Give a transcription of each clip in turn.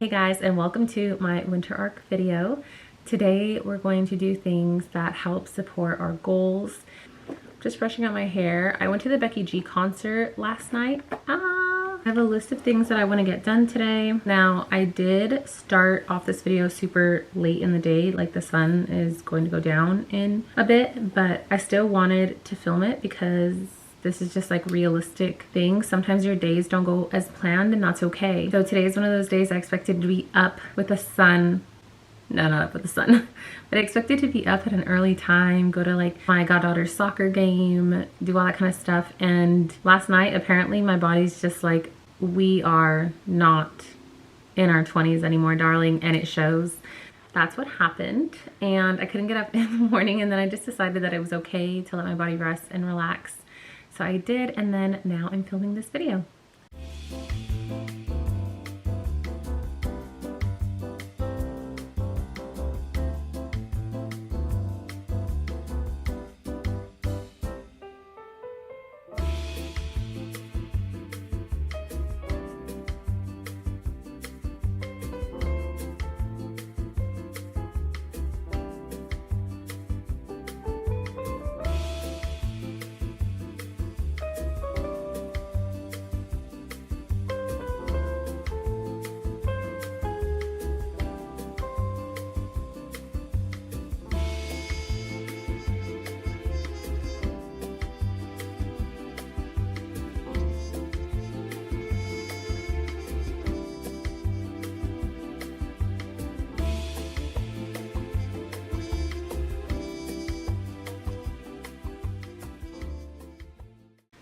Hey guys, and welcome to my winter arc video. Today we're going to do things that help support our goals. Just brushing out my hair. I went to the Becky G concert last night. I have a list of things that I want to get done today. Now, I did start off this video super late in the day, like the sun is going to go down in a bit, but I still wanted to film it because this is just like realistic things. Sometimes your days don't go as planned and that's okay. So today is one of those days I expected to be up with the sun. No, not up with the sun. But I expected to be up at an early time, go to like my goddaughter's soccer game, do all that kind of stuff. And last night, apparently my body's just like, we are not in our 20s anymore, darling, and it shows. That's what happened. And I couldn't get up in the morning, and then I just decided that it was okay to let my body rest and relax. So I did, and then now I'm filming this video.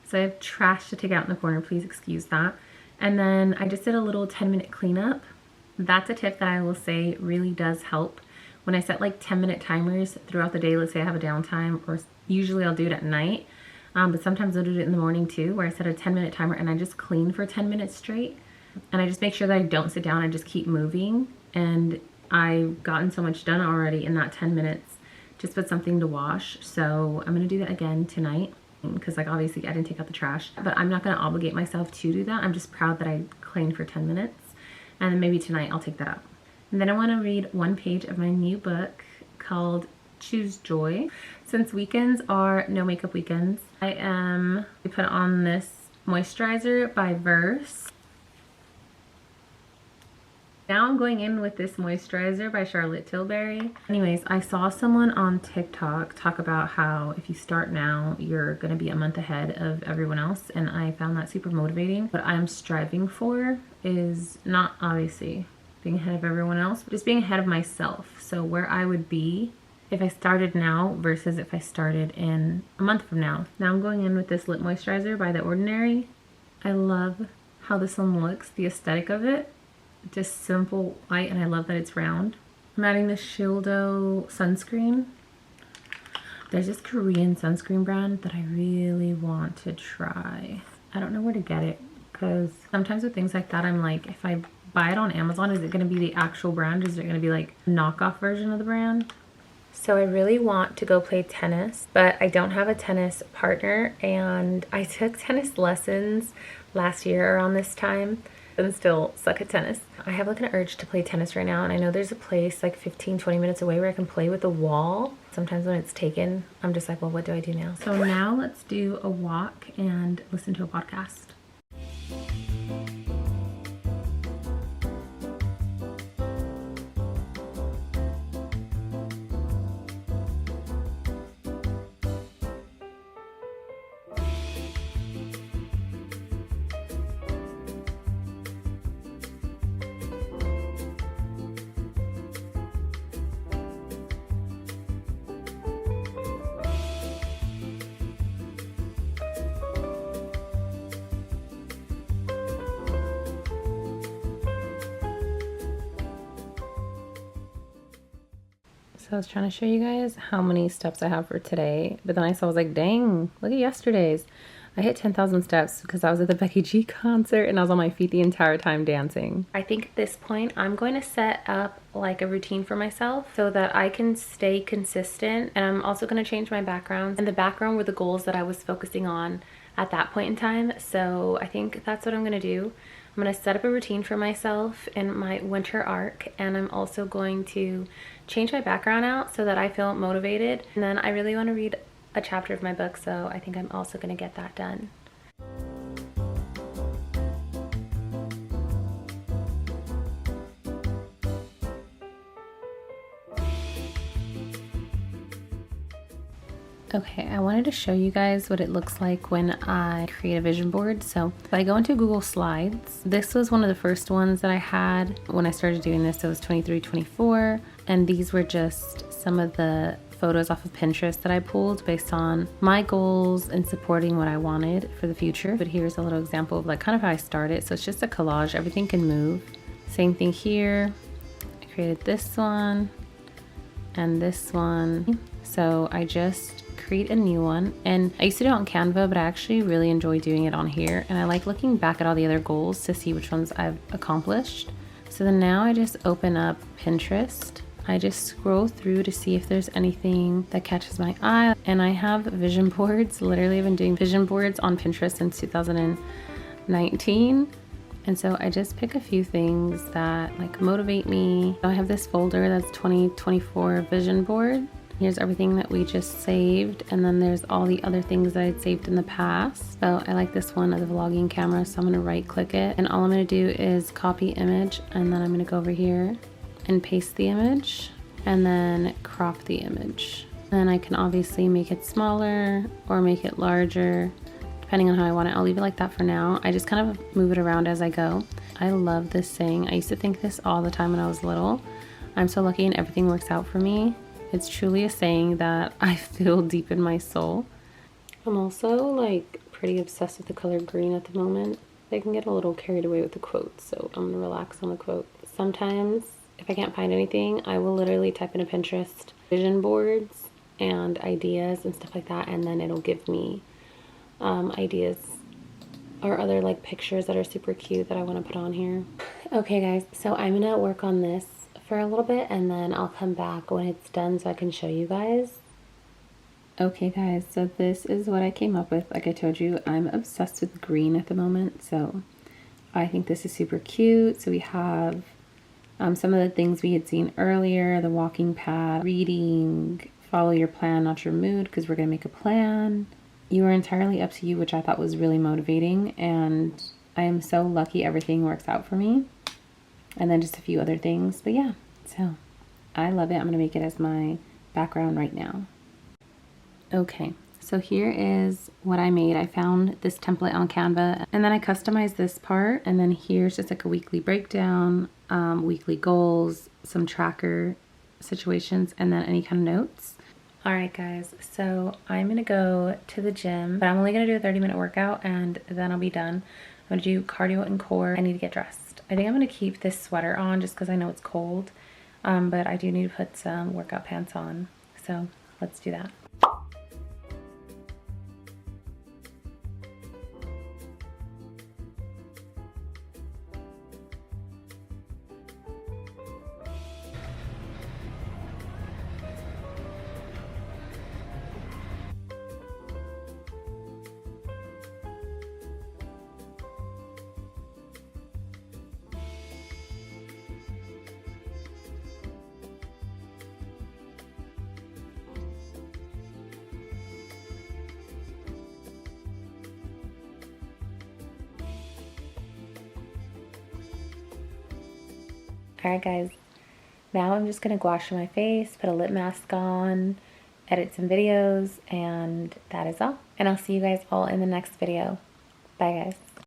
So I have trash to take out in the corner, please excuse that. And then I just did a little 10-minute cleanup. That's a tip that I will say really does help. When I set like 10-minute timers throughout the day, let's say I have a downtime, or usually I'll do it at night, but sometimes I'll do it in the morning too, where I set a 10-minute timer and I just clean for 10 minutes straight. And I just make sure that I don't sit down, I just keep moving. And I've gotten so much done already in that 10 minutes just with something to wash. So I'm gonna do that again tonight, because like obviously I didn't take out the trash, but I'm not going to obligate myself to do that. I'm just proud that I cleaned for 10 minutes, and then maybe tonight I'll take that out. And then I want to read one page of my new book called Choose Joy. Since weekends are no makeup weekends, I put on this moisturizer by Verse. Now I'm going in with this moisturizer by Charlotte Tilbury. Anyways, I saw someone on TikTok talk about how if you start now, you're gonna be a month ahead of everyone else, and I found that super motivating. What I'm striving for is not obviously being ahead of everyone else, but just being ahead of myself. So where I would be if I started now versus if I started in a month from now. Now I'm going in with this lip moisturizer by The Ordinary. I love how this one looks, the aesthetic of it. Just simple white, and I love that it's round. I'm adding the Shildo sunscreen. There's this Korean sunscreen brand that I really want to try. I don't know where to get it, because sometimes with things like that I'm like, if I buy it on Amazon, is it going to be the actual brand? Is it going to be like a knockoff version of the brand? So I really want to go play tennis, but I don't have a tennis partner, and I took tennis lessons last year around this time and still suck at tennis. I have like an urge to play tennis right now, and I know there's a place like 15-20 minutes away where I can play with the wall. Sometimes when it's taken, I'm just like, well, what do I do now? So now let's do a walk and listen to a podcast. So I was trying to show you guys how many steps I have for today, but then I was like, dang, look at yesterday's. I hit 10,000 steps because I was at the Becky G concert and I was on my feet the entire time dancing. I think at this point I'm going to set up like a routine for myself so that I can stay consistent, and I'm also going to change my background. And the background were the goals that I was focusing on at that point in time, so I think that's what I'm going to do. I'm I'm going to set up a routine for myself in my winter arc, and I'm also going to change my background out so that I feel motivated. And then I really want to read a chapter of my book, so I think I'm also going to get that done. Okay, I wanted to show you guys what it looks like when I create a vision board. So if I go into Google Slides, this was one of the first ones that I had when I started doing this. It was 23, 24, and these were just some of the photos off of Pinterest that I pulled based on my goals and supporting what I wanted for the future. But here's a little example of like kind of how I started. So it's just a collage, everything can move. Same thing here. I created this one and this one. So I just create a new one, and I used to do it on Canva, but I actually really enjoy doing it on here, and I like looking back at all the other goals to see which ones I've accomplished. So then now I just open up Pinterest. I just scroll through to see if there's anything that catches my eye, and I have vision boards. Literally I've been doing vision boards on Pinterest since 2019. And so I just pick a few things that like motivate me. I have this folder that's 2024 vision board. Here's everything that we just saved, and then there's all the other things that I'd saved in the past. So I like this one of the vlogging camera, so I'm gonna right click it, and all I'm gonna do is copy image, and then I'm gonna go over here and paste the image, and then crop the image. Then I can obviously make it smaller or make it larger, depending on how I want it. I'll leave it like that for now. I just kind of move it around as I go. I love this saying. I used to think this all the time when I was little. I'm so lucky and everything works out for me. It's truly a saying that I feel deep in my soul. I'm also like pretty obsessed with the color green at the moment. I can get a little carried away with the quotes, so I'm gonna relax on the quote. Sometimes if I can't find anything, I will literally type into Pinterest vision boards and ideas and stuff like that, and then it'll give me ideas or other like pictures that are super cute that I want to put on here. Okay guys, so I'm gonna work on this for a little bit, and then I'll come back when it's done so I can show you guys. Okay guys, so this is what I came up with. Like I told you, I'm obsessed with green at the moment, so I think this is super cute. So we have some of the things we had seen earlier, the walking pad, reading, follow your plan, not your mood, because we're gonna make a plan. You are entirely up to you, which I thought was really motivating, and I am so lucky everything works out for me. And then just a few other things, but yeah, so I love it. I'm gonna make it as my background right now. Okay, so here is what I made. I found this template on Canva, and then I customized this part, and then here's just like a weekly breakdown, weekly goals, some tracker situations, and then any kind of notes. All right guys, so I'm gonna go to the gym, but I'm only gonna do a 30-minute workout, and then I'll be done. I'm gonna do cardio and core. I need to get dressed. I think I'm gonna keep this sweater on just because I know it's cold, but I do need to put some workout pants on. So let's do that. Alright guys, now I'm just going to gouache my face, put a lip mask on, edit some videos, and that is all. And I'll see you guys all in the next video. Bye guys.